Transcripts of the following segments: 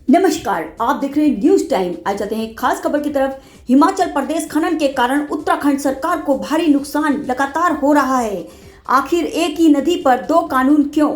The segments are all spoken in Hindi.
नमस्कार, आप देख रहे हैं न्यूज टाइम। आज जाते हैं खास खबर की तरफ। हिमाचल प्रदेश खनन के कारण उत्तराखंड सरकार को भारी नुकसान लगातार हो रहा है। आखिर एक ही नदी पर दो कानून क्यों?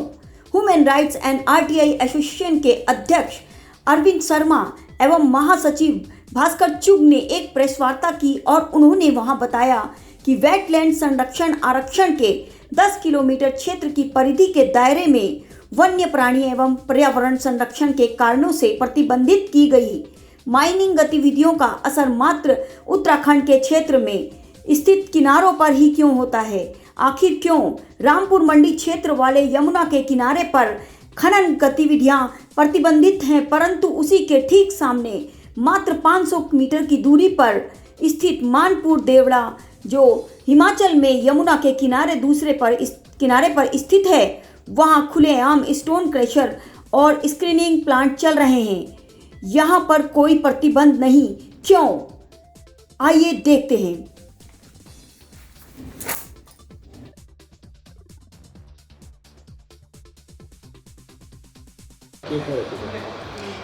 Human rights and RTI association के अध्यक्ष अरविंद शर्मा एवं महासचिव भास्कर चुग ने एक प्रेस वार्ता की और उन्होंने वहां बताया कि वेटलैंड संरक्षण आरक्षण के 10 किलोमीटर क्षेत्र की परिधि के दायरे में वन्य प्राणी एवं पर्यावरण संरक्षण के कारणों से प्रतिबंधित की गई माइनिंग गतिविधियों का असर मात्र उत्तराखंड के क्षेत्र में स्थित किनारों पर ही क्यों होता है? आखिर क्यों रामपुर मंडी क्षेत्र वाले यमुना के किनारे पर खनन गतिविधियां प्रतिबंधित हैं, परंतु उसी के ठीक सामने मात्र 500 मीटर की दूरी पर स्थित मानपुर देवड़ा जो हिमाचल में यमुना के दूसरे किनारे पर स्थित है, वहां खुलेआम स्टोन क्रशर और स्क्रीनिंग प्लांट चल रहे हैं। यहां पर कोई प्रतिबंध नहीं, क्यों? आइए देखते हैं।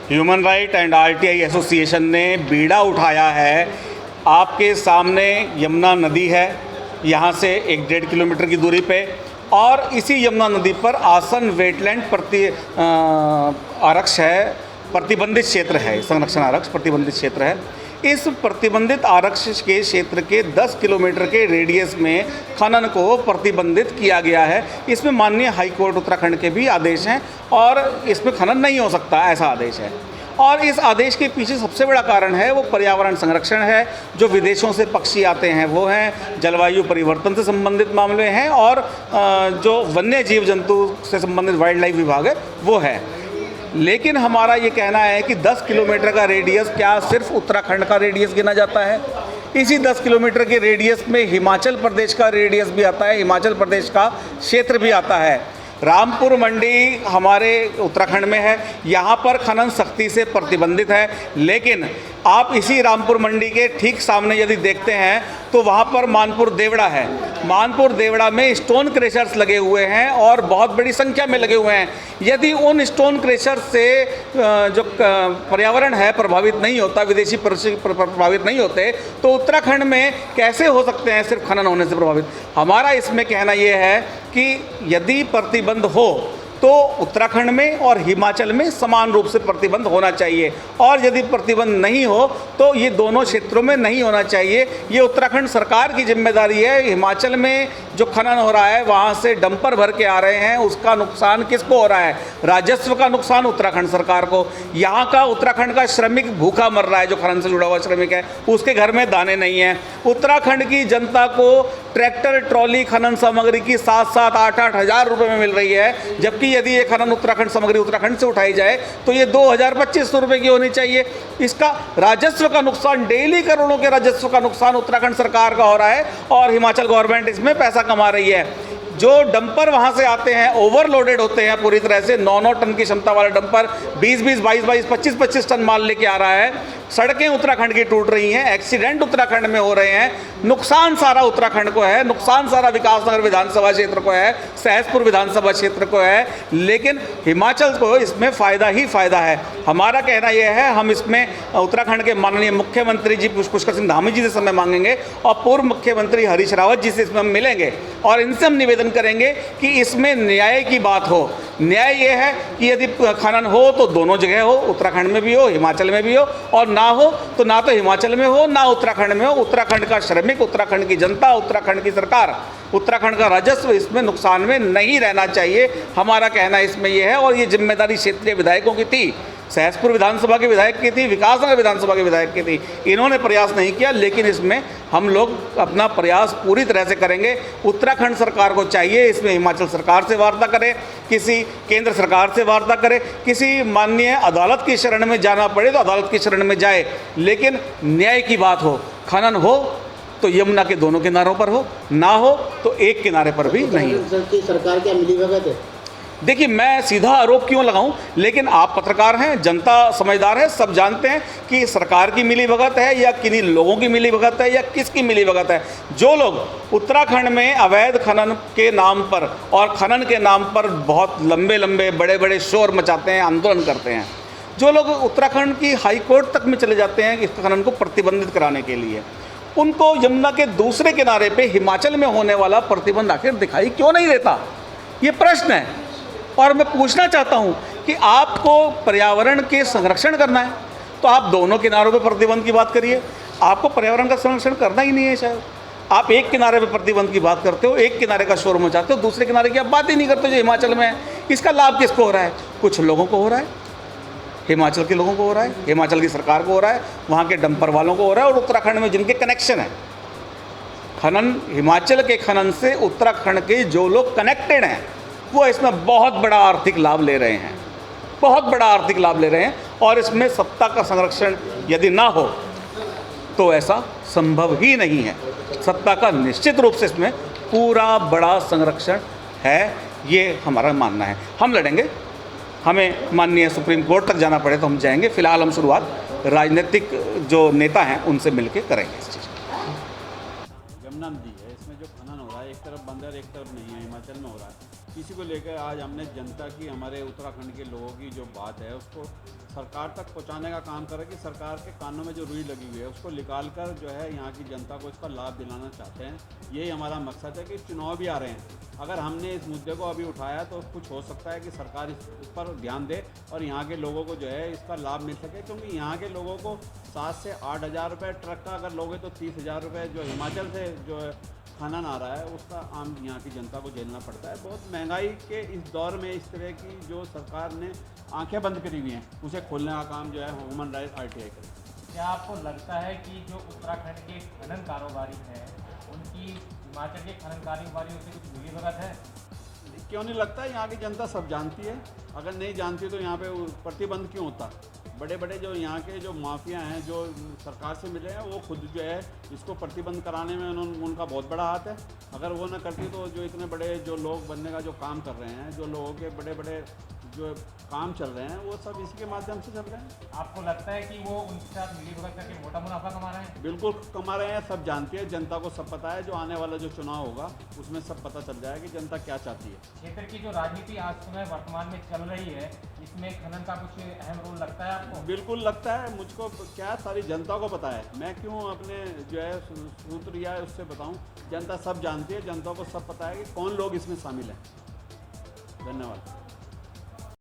Human right and RTI association ने बीड़ा उठाया है। आपके सामने यमुना नदी है, यहाँ से 1-1.5 किलोमीटर की दूरी पे, और इसी यमुना नदी पर आसन वेटलैंड आरक्ष है, प्रतिबंधित क्षेत्र है, संरक्षण आरक्ष प्रतिबंधित क्षेत्र है। इस प्रतिबंधित आरक्ष के क्षेत्र के 10 किलोमीटर के रेडियस में खनन को प्रतिबंधित किया गया है। इसमें माननीय हाई कोर्ट उत्तराखंड के भी आदेश हैं और इसमें खनन नहीं हो सकता, ऐसा आदेश है। और इस आदेश के पीछे सबसे बड़ा कारण है वो पर्यावरण संरक्षण है। जो विदेशों से पक्षी आते हैं वो हैं, जलवायु परिवर्तन से संबंधित मामले हैं, और जो वन्य जीव जंतु से संबंधित वाइल्ड लाइफ विभाग है वो है। लेकिन हमारा ये कहना है कि 10 किलोमीटर का रेडियस क्या सिर्फ उत्तराखंड का रेडियस गिना जाता है? इसी 10 किलोमीटर के रेडियस में हिमाचल प्रदेश का रेडियस भी आता है, हिमाचल प्रदेश का क्षेत्र भी आता है। रामपुर मंडी हमारे उत्तराखंड में है, यहाँ पर खनन सख्ती से प्रतिबंधित है। लेकिन आप इसी रामपुर मंडी के ठीक सामने यदि देखते हैं तो वहाँ पर मानपुर देवड़ा है। मानपुर देवड़ा में स्टोन क्रेशर्स लगे हुए हैं और बहुत बड़ी संख्या में लगे हुए हैं। यदि उन स्टोन क्रेशर्स से जो पर्यावरण है प्रभावित नहीं होता, विदेशी प्रभावित नहीं होते, तो उत्तराखंड में कैसे हो सकते हैं सिर्फ खनन होने से प्रभावित? हमारा इसमें कहना ये है कि यदि प्रतिबंध हो तो उत्तराखंड में और हिमाचल में समान रूप से प्रतिबंध होना चाहिए, और यदि प्रतिबंध नहीं हो तो ये दोनों क्षेत्रों में नहीं होना चाहिए। ये उत्तराखंड सरकार की जिम्मेदारी है। हिमाचल में जो खनन हो रहा है वहाँ से डंपर भर के आ रहे हैं, उसका नुकसान किसको हो रहा है? राजस्व का नुकसान उत्तराखंड सरकार को। यहाँ का उत्तराखंड का श्रमिक भूखा मर रहा है, जो खनन से जुड़ा हुआ श्रमिक है, उसके घर में दाने नहीं हैं। उत्तराखंड की जनता को ट्रैक्टर ट्रॉली खनन सामग्री की 7-7, 8-8 हज़ार रुपये में मिल रही है, जबकि यदि ये खनन उत्तराखंड सामग्री उत्तराखंड से उठाई जाए तो ये 2,000-2,500 रुपये की होनी चाहिए। इसका राजस्व का नुकसान, डेली करोड़ों के राजस्व का नुकसान उत्तराखंड सरकार का हो रहा है, और हिमाचल गवर्नमेंट इसमें पैसा कमा रही है। जो डंपर वहाँ से आते हैं ओवरलोडेड होते हैं पूरी तरह से। 9-9 टन की क्षमता वाला डंपर 20-20, 22-22, 25-25 टन माल लेके आ रहा है। सड़कें उत्तराखंड की टूट रही हैं, एक्सीडेंट उत्तराखंड में हो रहे हैं। नुकसान सारा उत्तराखंड को है, नुकसान सारा विकासनगर विधानसभा क्षेत्र को है, सहसपुर विधानसभा क्षेत्र को है, लेकिन हिमाचल को इसमें फ़ायदा ही फ़ायदा है। हमारा कहना यह है, हम इसमें उत्तराखंड के माननीय मुख्यमंत्री जी पुष्कर सिंह धामी जी से समय मांगेंगे और पूर्व मुख्यमंत्री हरीश रावत जी से इसमें हम मिलेंगे और इनसे हम निवेदन करेंगे कि इसमें न्याय की बात हो। न्याय ये है कि यदि खनन हो तो दोनों जगह हो, उत्तराखंड में भी हो, हिमाचल में भी हो, और ना हो तो ना तो हिमाचल में हो ना उत्तराखंड में हो। उत्तराखंड का श्रमिक, उत्तराखंड की जनता, उत्तराखंड की सरकार, उत्तराखंड का राजस्व इसमें नुकसान में नहीं रहना चाहिए। हमारा कहना इसमें यह है, और ये जिम्मेदारी क्षेत्रीय विधायकों की थी, सहसपुर विधानसभा के विधायक की थी, विकासनगर विधानसभा के विधायक की थी। इन्होंने प्रयास नहीं किया, लेकिन इसमें हम लोग अपना प्रयास पूरी तरह से करेंगे। उत्तराखंड सरकार को चाहिए इसमें हिमाचल सरकार से वार्ता करे, किसी केंद्र सरकार से वार्ता करे, किसी माननीय अदालत की शरण में जाना पड़े तो अदालत की शरण में जाए, लेकिन न्याय की बात हो। खनन हो तो यमुना के दोनों किनारों पर हो, ना हो तो एक किनारे पर भी नहीं हो। सरकार क्या मिली भगत है? देखिए, मैं सीधा आरोप क्यों लगाऊं, लेकिन आप पत्रकार हैं, जनता समझदार है, सब जानते हैं कि सरकार की मिलीभगत है या किन्हीं लोगों की मिलीभगत है या किसकी मिलीभगत है। जो लोग उत्तराखंड में अवैध खनन के नाम पर और खनन के नाम पर बहुत लंबे लंबे बड़े बड़े शोर मचाते हैं, आंदोलन करते हैं, जो लोग उत्तराखंड की हाई कोर्ट तक में चले जाते हैं इस खनन को प्रतिबंधित कराने के लिए, उनको यमुना के दूसरे किनारे पे हिमाचल में होने वाला प्रतिबंध आखिर दिखाई क्यों नहीं देता, ये प्रश्न है। और मैं पूछना चाहता हूं कि आपको पर्यावरण के संरक्षण करना है तो आप दोनों किनारों पे प्रतिबंध की बात करिए। आपको पर्यावरण का संरक्षण करना ही नहीं है, शायद आप एक किनारे पे प्रतिबंध की बात करते हो, एक किनारे का शोर मचाते हो, दूसरे किनारे की आप बात ही नहीं करते जो हिमाचल में है। इसका लाभ किसको हो रहा है? कुछ लोगों को हो रहा है, हिमाचल के लोगों को हो रहा है, हिमाचल की सरकार को हो रहा है, वहाँ के डंपर वालों को हो रहा है, और उत्तराखंड में जिनके कनेक्शन है खनन, हिमाचल के खनन से उत्तराखंड के जो लोग कनेक्टेड हैं वो इसमें बहुत बड़ा आर्थिक लाभ ले रहे हैं, बहुत बड़ा आर्थिक लाभ ले रहे हैं। और इसमें सत्ता का संरक्षण यदि ना हो तो ऐसा संभव ही नहीं है। सत्ता का निश्चित रूप से इसमें पूरा बड़ा संरक्षण है, ये हमारा मानना है। हम लड़ेंगे, हमें माननीय सुप्रीम कोर्ट तक जाना पड़े तो हम जाएंगे। फिलहाल हम शुरुआत राजनीतिक जो नेता हैं उनसे मिलके करेंगे इस चीज़। यमुना नदी है, इसमें जो खनन हो रहा है एक तरफ बंद है, एक तरफ नहीं है, हिमाचल में हो रहा है। इसी को लेकर आज हमने जनता की, हमारे उत्तराखंड के लोगों की जो बात है उसको सरकार तक पहुंचाने का काम करें कि सरकार के कानों में जो रुई लगी हुई है उसको निकाल कर जो है यहाँ की जनता को इसका लाभ दिलाना चाहते हैं। यही हमारा मकसद है कि चुनाव भी आ रहे हैं, अगर हमने इस मुद्दे को अभी उठाया तो कुछ हो सकता है कि सरकार इस पर ध्यान दे और यहाँ के लोगों को जो है इसका लाभ मिल सके, क्योंकि यहाँ के लोगों को 7 से 8 हज़ार रुपये ट्रक का अगर लोगे तो 30 हज़ार रुपये जो हिमाचल से जो है खनन आ रहा है उसका आम यहाँ की जनता को झेलना पड़ता है। बहुत महंगाई के इस दौर में इस तरह की जो सरकार ने आंखें बंद करी हुई हैं उसे खोलने का काम जो है ह्यूमन राइट RTI करे। क्या आपको लगता है कि जो उत्तराखंड के खनन कारोबारी हैं उनकी हिमाचल के खनन कारोबारियों से कुछ मिलीभगत है? क्यों नहीं लगता? यहाँ की जनता सब जानती है, अगर नहीं जानती तो यहाँ पे प्रतिबंध क्यों होता? बड़े बड़े जो यहाँ के जो माफिया हैं जो सरकार से मिले हैं वो खुद जो है इसको प्रतिबंध कराने में उनका बहुत बड़ा हाथ है। अगर वो ना करती तो जो इतने बड़े जो लोग बनने का जो काम कर रहे हैं, जो लोगों के बड़े बड़े जो काम चल रहे हैं वो सब इसी के माध्यम से चल रहे हैं। आपको लगता है कि वो उनके साथ मिलीभगत करके मोटा मुनाफा कमा रहे हैं? बिल्कुल कमा रहे हैं, सब जानती है, जनता को सब पता है। जो आने वाला जो चुनाव होगा उसमें सब पता चल जाएगा कि जनता क्या चाहती है। क्षेत्र की जो राजनीति आज समय वर्तमान में चल रही है इसमें खनन का कुछ अहम रोल लगता है आपको? बिल्कुल लगता है, मुझको क्या सारी जनता को पता है, मैं क्यों अपने जो है सूत्र या उससे बताऊं। जनता सब जानती है, जनता को सब पता है कि कौन लोग इसमें शामिल हैं। धन्यवाद।